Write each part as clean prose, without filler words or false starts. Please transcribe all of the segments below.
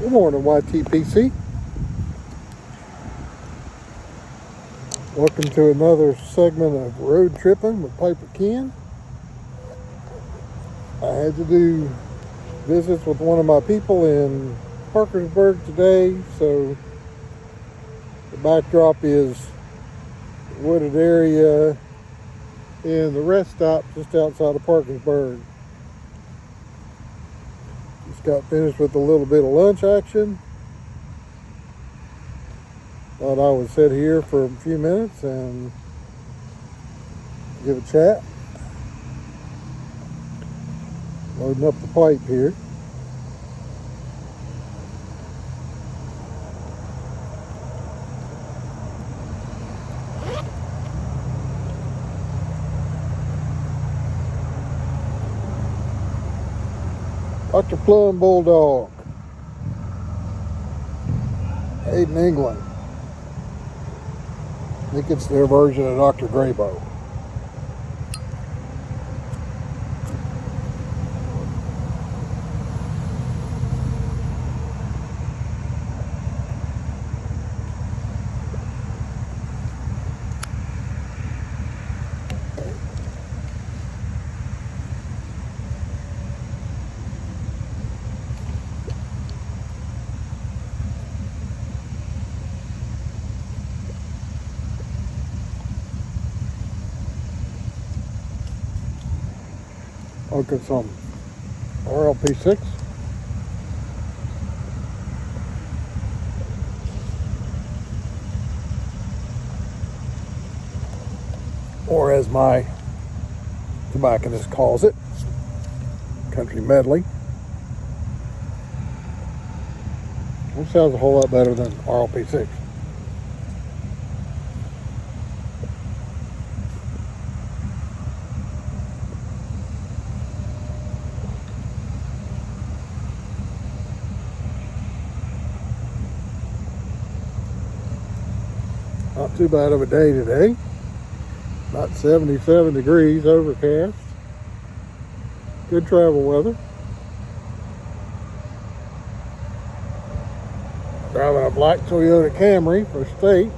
Good morning, YTPC. Welcome to another segment of Road Trippin' with Piper Ken. I had to do visits with one of my people in Parkersburg today, so the backdrop is the wooded area and the rest stop just outside of Parkersburg. Just got finished with a little bit of lunch action. Thought I would sit here for a few minutes and give a chat. Loading up the pipe here. Dr. Plum Bulldog, made in England. I think it's their version of Dr. Graybo. Look at some RLP6. Or as my tobacconist calls it, country medley. Which sounds a whole lot better than RLP6. Not too bad of a day today. About 77 degrees, overcast. Good travel weather. Driving a black Toyota Camry for state.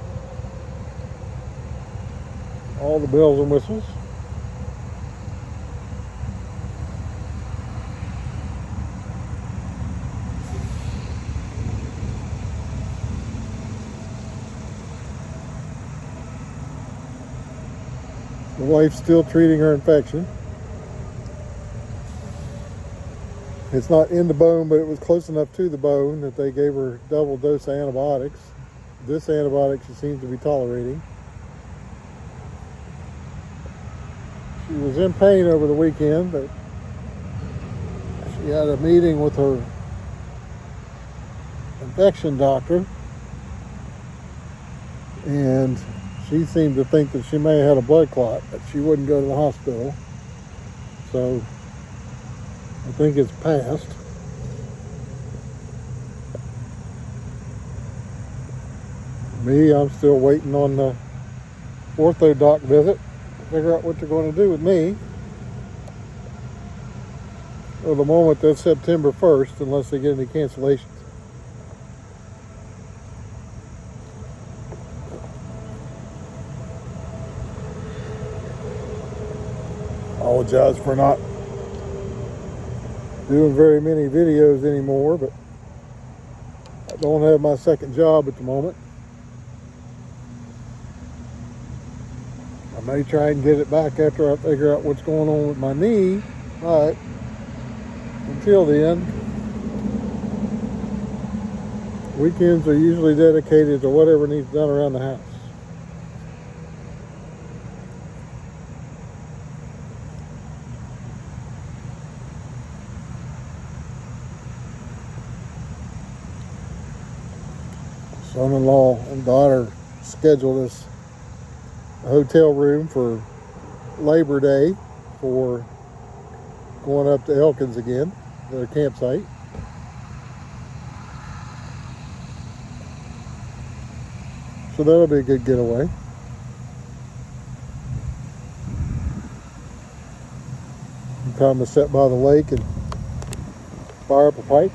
All the bells and whistles. The wife's still treating her infection. It's not in the bone, but it was close enough to the bone that they gave her double dose of antibiotics. This antibiotic she seems to be tolerating. She was in pain over the weekend, but she had a meeting with her infection doctor, and she seemed to think that she may have had a blood clot, but she wouldn't go to the hospital. So I think it's passed. Me, I'm still waiting on the ortho doc visit to figure out what they're going to do with me. For the moment, that's September 1st, unless they get any cancellations. Apologize for not doing very many videos anymore, but I don't have my second job at the moment. I may try and get it back after I figure out what's going on with my knee, but until then, weekends are usually dedicated to whatever needs done around the house. Son-in-law and daughter scheduled us a hotel room for Labor Day for going up to Elkins again, their campsite. So that'll be a good getaway. Time to sit by the lake and fire up a pipe.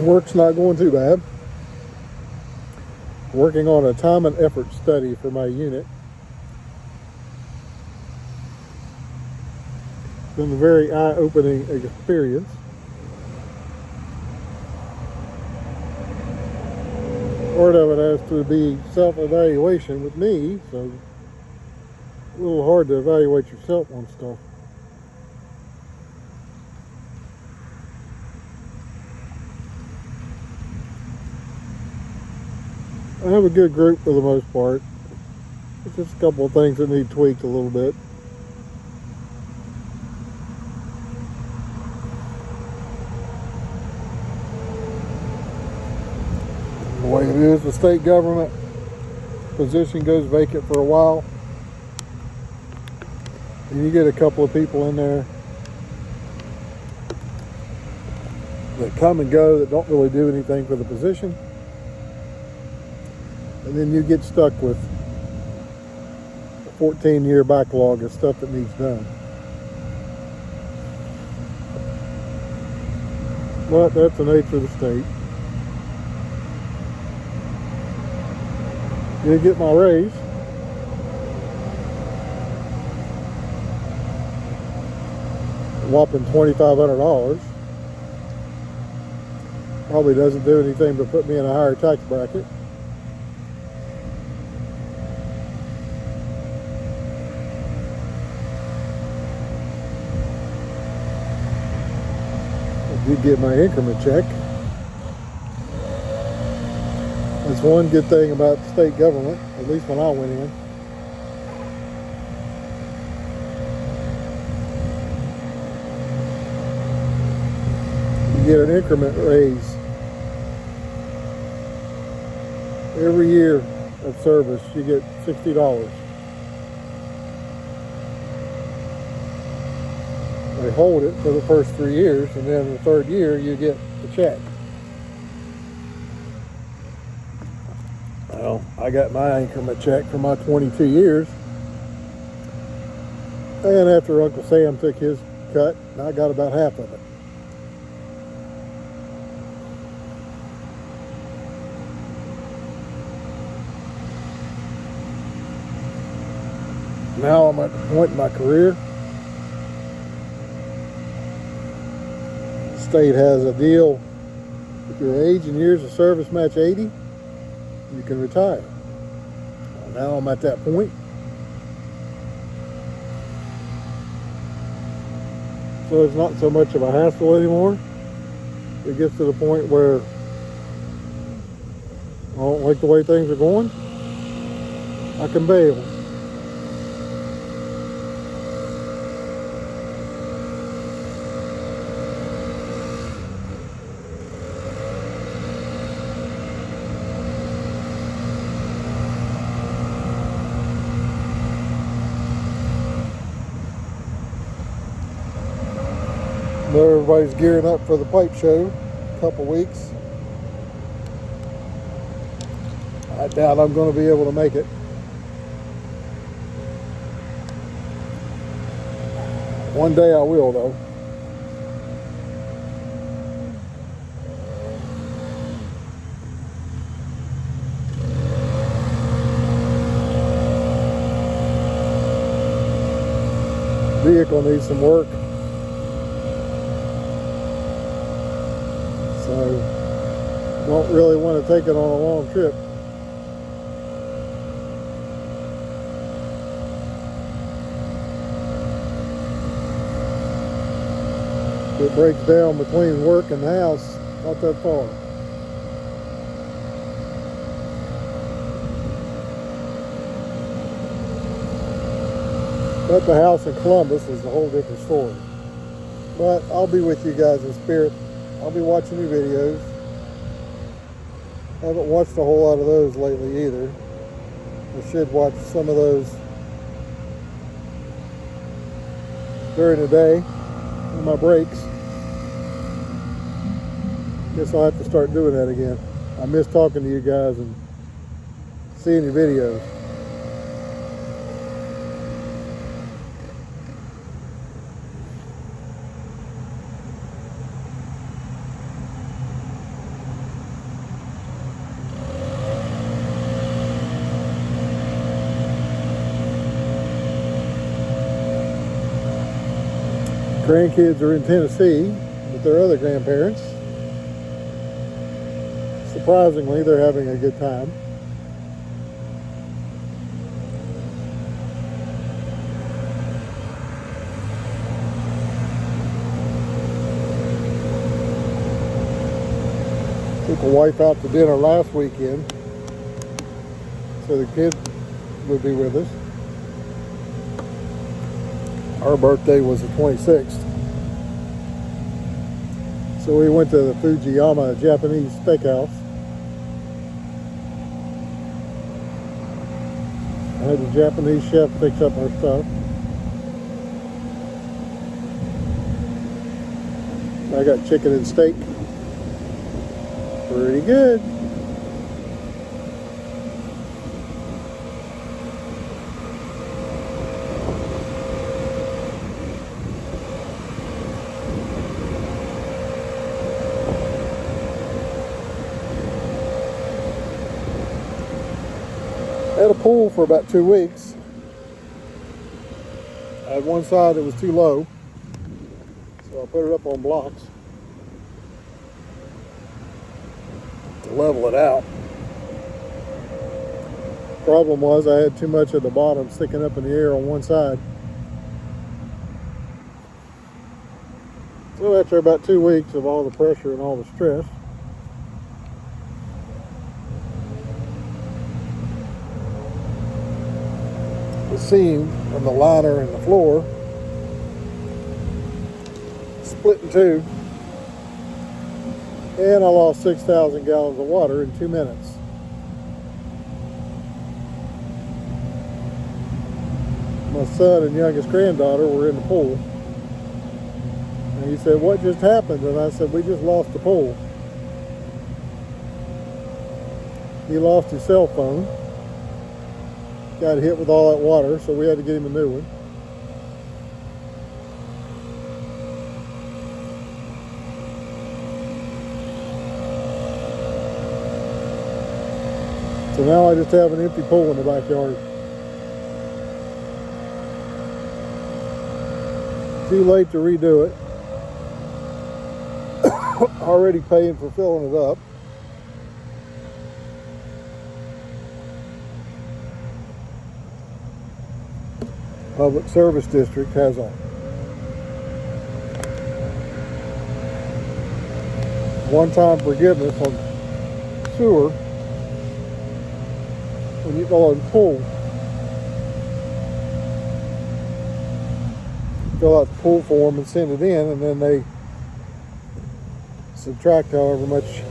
Work's not going too bad. Working on a time and effort study for my unit. Been a very eye-opening experience. Part of it has to be self-evaluation with me, so a little hard to evaluate yourself on stuff. I have a good group for the most part. It's just a couple of things that need tweaked a little bit. The way it is, the state government position goes vacant for a while. And you get a couple of people in there that come and go that don't really do anything for the position. And then you get stuck with a 14-year backlog of stuff that needs done. But that's the nature of the state. Did get my raise. Whopping $2,500. Probably doesn't do anything but put me in a higher tax bracket. I did get my increment check. That's one good thing about the state government, at least when I went in. You get an increment raise every year of service. You get $60. They hold it for the first 3 years, and then the third year you get the check. Well, I got my increment check for my 22 years. And after Uncle Sam took his cut, I got about half of it. Now I'm at the point in my career. The state has a deal. If your age and years of service match 80, you can retire. Now I'm at that point. So it's not so much of a hassle anymore. It gets to the point where I don't like the way things are going. I can bail. Everybody's gearing up for the pipe show in a couple weeks. I doubt I'm going to be able to make it. One day I will, though. Vehicle needs some work. So, don't really want to take it on a long trip. It breaks down between work and the house, not that far. But the house in Columbus is a whole different story. But I'll be with you guys in spirit. I'll be watching your videos. I haven't watched a whole lot of those lately either. I should watch some of those during the day on my breaks. Guess I'll have to start doing that again. I miss talking to you guys and seeing your videos. grandkids are in Tennessee with their other grandparents. Surprisingly, they're having a good time. Took the wife out to dinner last weekend, so the kids would be with us. Our birthday was the 26th. So we went to the Fujiyama Japanese steakhouse. I had the Japanese chef fix up our stuff. I got chicken and steak. Pretty good. I had a pool for about 2 weeks. I had one side that was too low, so I put it up on blocks to level it out. Problem was I had too much at the bottom sticking up in the air on one side. So after about 2 weeks of all the pressure and all the stress, the seam from the liner and the floor split in two, and I lost 6,000 gallons of water in 2 minutes. My son and youngest granddaughter were in the pool, and he said, "What just happened?" And I said, "We just lost the pool." He lost his cell phone, got hit with all that water, so we had to get him a new one. So now I just have an empty pool in the backyard. Too late to redo it. Already paying for filling it up. Public Service District has a one-time forgiveness on sewer when you go and pool. Fill out the pool form and send it in, and then they subtract however much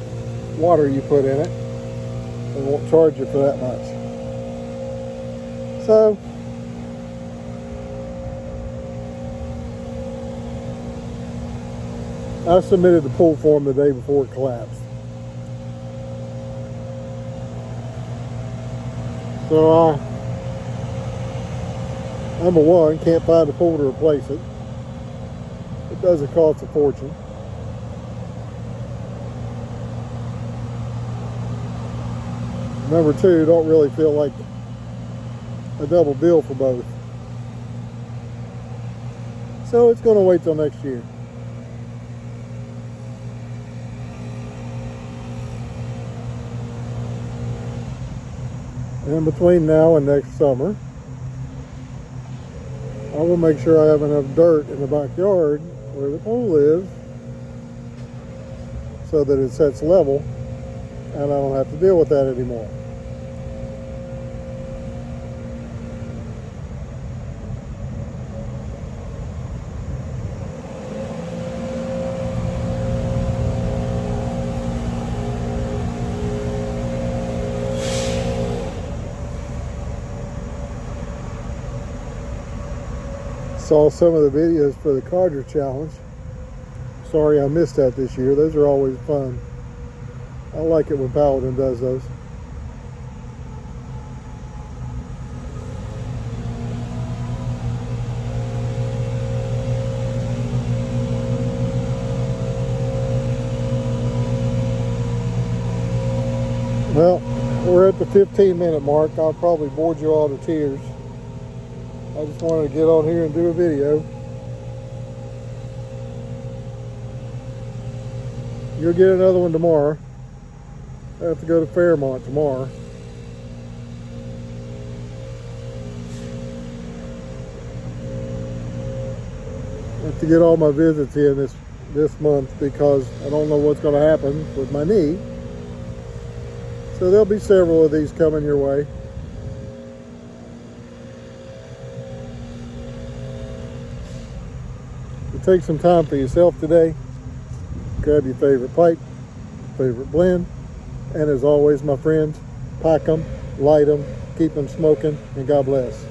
water you put in it and won't charge you for that much. So I submitted the pool form the day before it collapsed. So number one, can't find a pool to replace it. It doesn't cost a fortune. Number two, don't really feel like a double bill for both. So it's going to wait till next year. And between now and next summer, I will make sure I have enough dirt in the backyard where the pool is so that it sets level and I don't have to deal with that anymore. Saw some of the videos for the Carter Challenge. Sorry I missed that this year. Those are always fun. I like it when Paladin does those. Well, we're at the 15-minute mark. I'll probably bored you all to tears. I just wanted to get on here and do a video. You'll get another one tomorrow. I have to go to Fairmont tomorrow. I have to get all my visits in this month because I don't know what's going to happen with my knee. So there'll be several of these coming your way. So take some time for yourself today. Grab your favorite pipe, favorite blend, and as always, my friends, pack them, light them, keep them smoking, and God bless.